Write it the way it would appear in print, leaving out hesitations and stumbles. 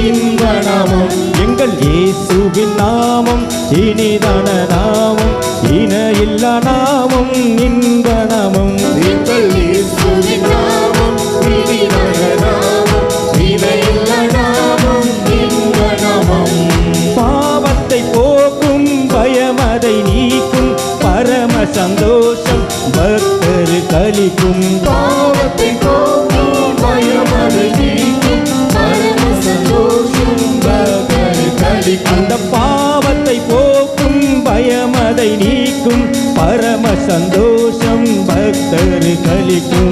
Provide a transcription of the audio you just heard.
இன்பநாமம் எங்கள் இயேசுவின் நாமம் இனிதான நாமம் இணையில்லா நாமம் இன்பநாமம் எங்கள் இயேசுவின் நாமம் இனிதான நாமம் இணையில்லா நாமம் இன்பநாமம் பாவத்தை போக்கும் பயமதை நீக்கும் பரம சந்தோஷம் பக்தர் கலிக்கும் பாவத்தை போக்கும் பயமதை நீக்கும் பரம சந்தோஷம் பக்தர் கலிக்கும் அந்த பாவத்தை போக்கும் பயமதை நீக்கும் பரம சந்தோஷம் பக்தர் கலிக்கும்